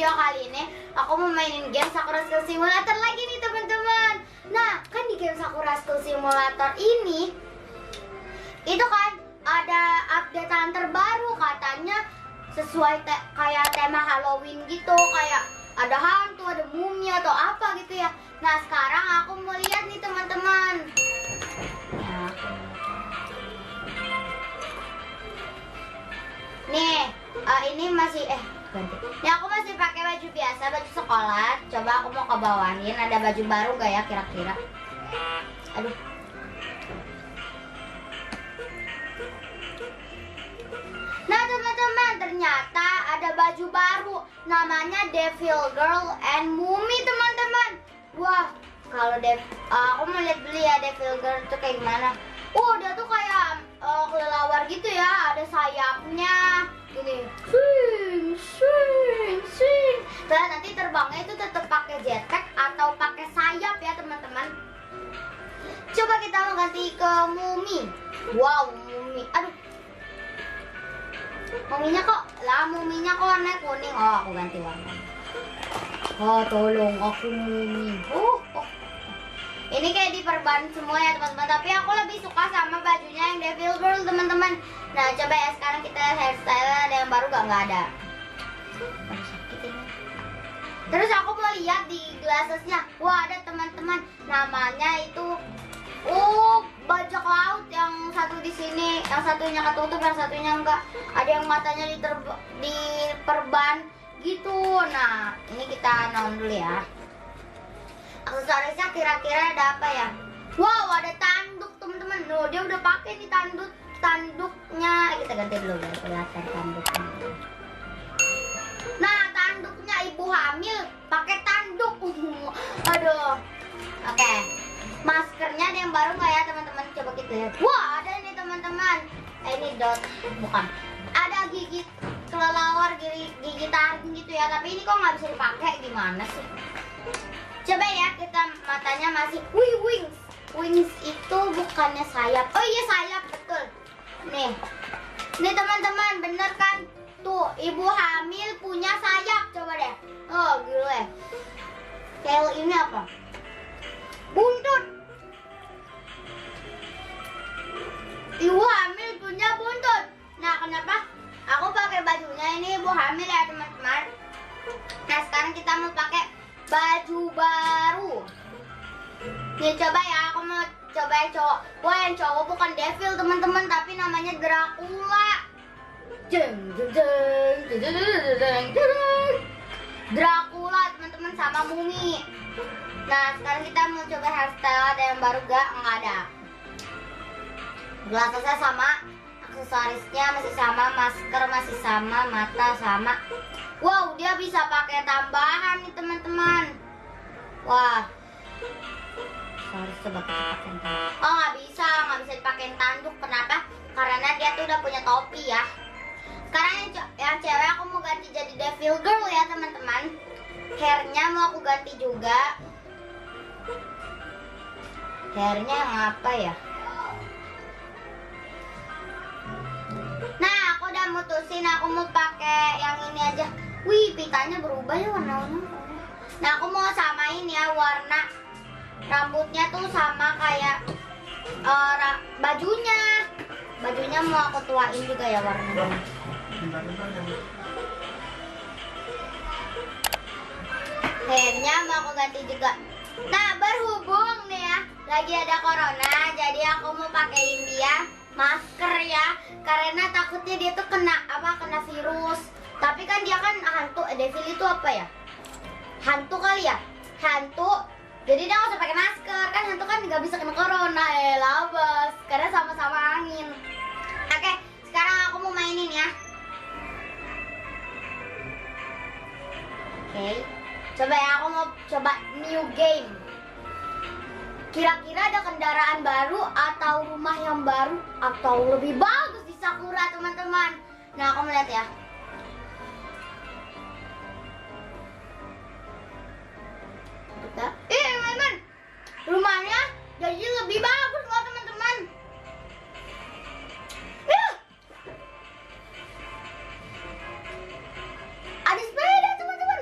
video kali ini aku mau mainin game Sakura School Simulator lagi nih teman-teman. Nah, kan di game Sakura School Simulator ini itu kan ada updatean terbaru, katanya sesuai kayak tema Halloween gitu, kayak ada hantu, ada mumi atau apa gitu ya. Nah, sekarang aku mau lihat nih teman-teman. Nih, ini masih ganti. Nih aku masih pakai baju biasa, baju sekolah. Coba aku mau ke bawahin, ada baju baru gak ya kira-kira? Aduh. Nah teman-teman, ternyata ada baju baru, namanya Devil Girl and Mummy teman-teman. Wah, kalau aku mau lihat dulu ya Devil Girl itu kayak gimana. Dia tuh kayak kelelawar gitu ya, ada sayapnya gini, swing swing swing. Dan nanti terbangnya itu tetap pakai jetpack atau pakai sayap ya teman-teman. Coba kita mau ganti ke Mumi. Wow, Mumi, aduh, muminya kok warna kuning. Aku ganti warna. Tolong aku Mumi. Ini kayak diperban semua ya teman-teman, tapi aku lebih suka sama bajunya yang Devil Girl teman-teman. Nah coba ya sekarang kita hairstyle, ada yang baru gak ada. Terus aku mau lihat di glassesnya. Wah, ada teman-teman, namanya itu bajak laut, yang satu di sini, yang satunya ketutup, yang satunya enggak. Ada yang matanya diperban gitu. Nah ini kita non dulu ya. Aksesorisnya kira-kira ada apa ya? Wow, ada tanduk teman-teman. Dia udah pakai nih tanduknya. Kita ganti dulu biar kelihatan tanduknya. Nah, tanduknya ibu hamil pakai tanduk. Aduh. Oke. Maskernya ada yang baru nggak ya teman-teman? Coba kita lihat. Wah, ada nih teman-teman. Ini bukan. Ada gigi kelelawar, gigi taring gitu ya. Tapi ini kok nggak bisa dipakai, gimana sih? Coba ya, kita matanya masih wings. Wings itu bukannya sayap. Oh iya, sayap, betul. Nih teman-teman, bener kan? Tuh, ibu hamil punya sayap. Coba deh. Gila. Tail ini apa? Buntut. Ibu hamil punya buntut. Nah, kenapa aku pakai bajunya ini ibu hamil ya teman-teman? Nah, sekarang kita mau pakai baju baru. Nih coba ya, aku mau coba yang cowok. Wah, yang cowok bukan Devil teman-teman, tapi namanya Dracula. Dracula teman-teman, sama Mumi. Nah sekarang kita mau coba hairstyle, ada yang baru gak? Nggak ada. Gelasnya sama, aksesorisnya masih sama, masker masih sama, mata sama. Wow, dia bisa pakai tambahan nih teman-teman. Wah, harus coba pakai tanduk. Nggak bisa dipakai tanduk. Kenapa? Karena dia tuh udah punya topi ya. Sekarang yang cewek aku mau ganti jadi Devil Girl ya teman-teman. Hairnya mau aku ganti juga. Hairnya yang apa ya? Nah, aku udah mutusin, aku mau pakai yang ini aja. Wih, pitanya berubah ya warna-warna. Nah, aku mau samain ya warna rambutnya tuh sama kayak bajunya. Bajunya mau aku tuain juga ya warnanya. Hairnya mau aku ganti juga. Nah, berhubung nih ya, lagi ada corona, jadi aku mau pakein dia masker ya, karena takutnya dia tuh kena virus. Tapi kan dia kan hantu. Devil itu apa ya? Hantu kali ya? Hantu. Jadi dia nggak usah pakai masker. Kan hantu kan nggak bisa kena corona. Labas. Karena sama-sama angin. Oke, sekarang aku mau mainin ya. Oke. Coba ya, aku mau coba new game. Kira-kira ada kendaraan baru atau rumah yang baru atau lebih bagus di Sakura teman-teman. Nah, aku melihat ya. Teman-teman, rumahnya jadi lebih bagus loh teman-teman. Ada sepeda teman-teman.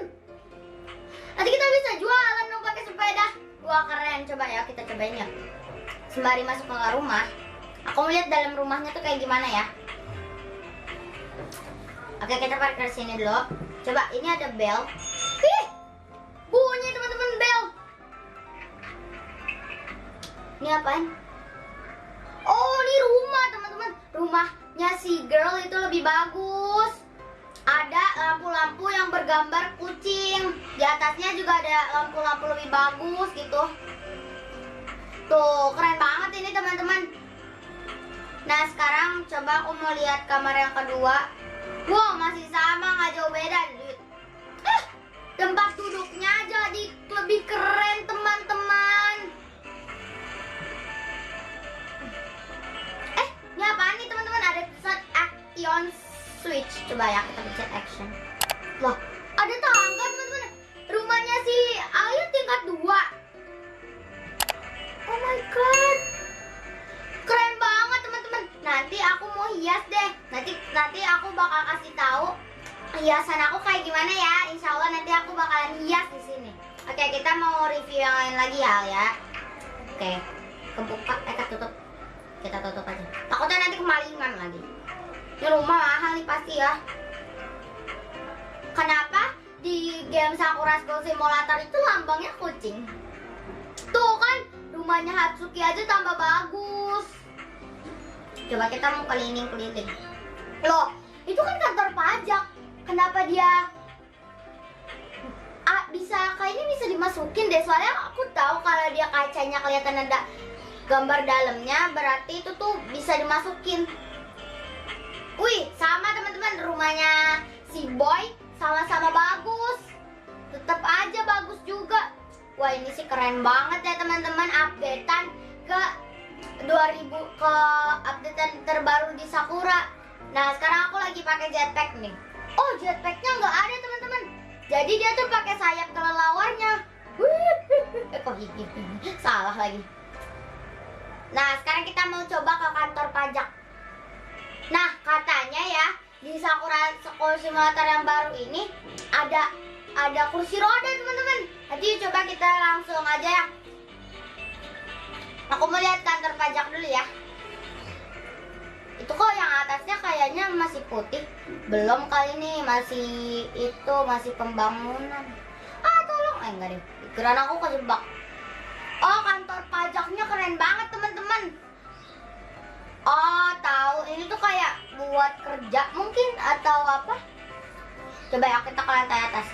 sembari masuk ke rumah, aku mau lihat dalam rumahnya tuh kayak gimana ya. Oke, kita parkir sini dulu. Coba, ini ada bel. Ih, bunyi teman-teman bel. Ini apaan? Oh, ini rumah teman-teman. Rumahnya si girl itu lebih bagus. Ada lampu-lampu yang bergambar kucing. Di atasnya juga ada lampu-lampu lebih bagus gitu. Tuh, keren banget ini teman-teman. Nah, sekarang coba aku mau lihat kamar yang kedua. Wow, masih sama, nggak jauh beda. Tempat duduknya jadi lebih keren teman-teman. Ini apaan nih teman-teman? Ada tulisan action switch. Coba ya, kita pencet action. Loh, ada tangga teman-teman. Rumahnya si Ayu tingkat 2. Oh my god, keren banget teman-teman. Nanti aku mau hias deh. Nanti aku bakal kasih tahu hiasan aku kayak gimana ya. Insya Allah nanti aku bakalan hias di sini. Oke, kita mau review yang lain lagi ya. Oke, kebuka, tutup. Kita tutup aja. Takutnya nanti kemalingan lagi. Ini rumah mahal nih pasti ya. Kenapa di game Sakura School Simulator itu lambangnya kucing? Tuh kan, rumahnya Hatsuki aja tambah bagus. Coba kita mau keliling-keliling. Loh, itu kan kantor pajak. Kenapa dia kayaknya bisa dimasukin deh. Soalnya aku tahu kalau dia kacanya kelihatan ada gambar dalamnya, berarti itu tuh bisa dimasukin. Wih, sama teman-teman, rumahnya si Boy sama-sama bagus. Tetap aja bagus juga. Wah, ini sih keren banget ya teman-teman. Updatean ke 2000 ke updatean terbaru di Sakura. Nah, sekarang aku lagi pakai jetpack nih. Oh, jetpacknya nggak ada teman-teman. Jadi dia tuh pakai sayap kelelawarnya. Kok gigi? Salah lagi. Nah, sekarang kita mau coba ke kantor pajak. Nah, katanya ya di Sakura School Simulator yang baru ini ada kursi roda teman-teman. Nanti coba kita langsung aja ya. Aku mau lihat kantor pajak dulu ya. Itu kok yang atasnya kayaknya masih putih. Belum kali ini, masih pembangunan. Tolong. Enggak deh. Pikiran aku kejebak. Oh, kantor pajaknya keren banget teman-teman. Oh, tahu. Ini tuh kayak buat kerja mungkin atau apa? Coba ya, kita ke lantai atas.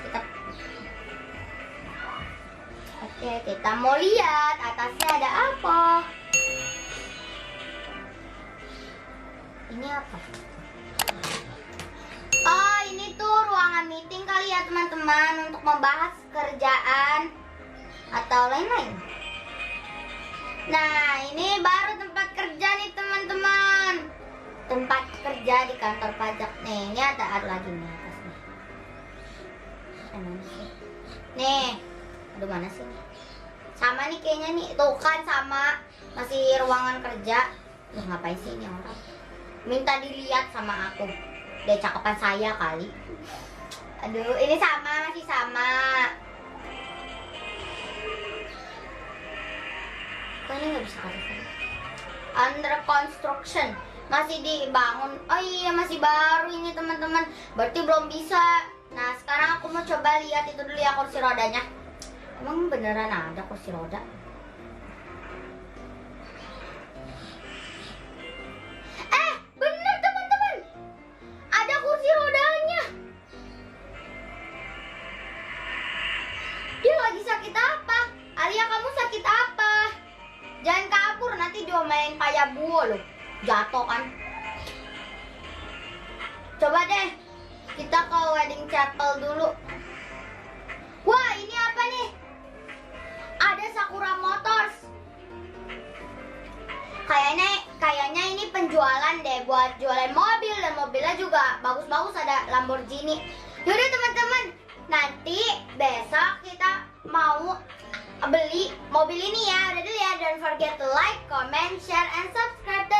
Oke, kita mau lihat atasnya ada apa. Ini apa? Oh, ini tuh ruangan meeting kali ya teman-teman, untuk membahas kerjaan atau lain-lain. Nah, ini baru tempat kerja nih teman-teman. Tempat kerja di kantor pajak nih. Ini ada lagi nih atasnya. Mana sih? Nih. Aduh, mana sih? Sama nih kayaknya nih. Tuh kan sama. Masih ruangan kerja. Loh, ngapain sih ini orang? Minta dilihat sama aku. Dia cakepan saya kali. Aduh, ini sama, masih sama. Kok ini nggak bisa kasih? Under construction, masih dibangun. Oh iya, masih baru ini teman-teman. Berarti belum bisa. Nah, sekarang aku mau coba lihat itu dulu ya, kursi rodanya. Emang beneran ada kursi roda? Bener teman-teman, ada kursi rodanya. Dia lagi sakit apa? Alia, kamu sakit apa? Jangan kabur, nanti diomelin kayak buo loh. Jatuh kan. Coba deh, kita ke wedding chapel dulu. Wah, ini apa nih? Ada Sakura Motors. Kayaknya ini penjualan deh, buat jualan mobil, dan mobilnya juga bagus-bagus, ada Lamborghini. Yaudah teman-teman, nanti besok kita mau beli mobil ini ya. Udah dulu ya, don't forget to like, comment, share, and subscribe.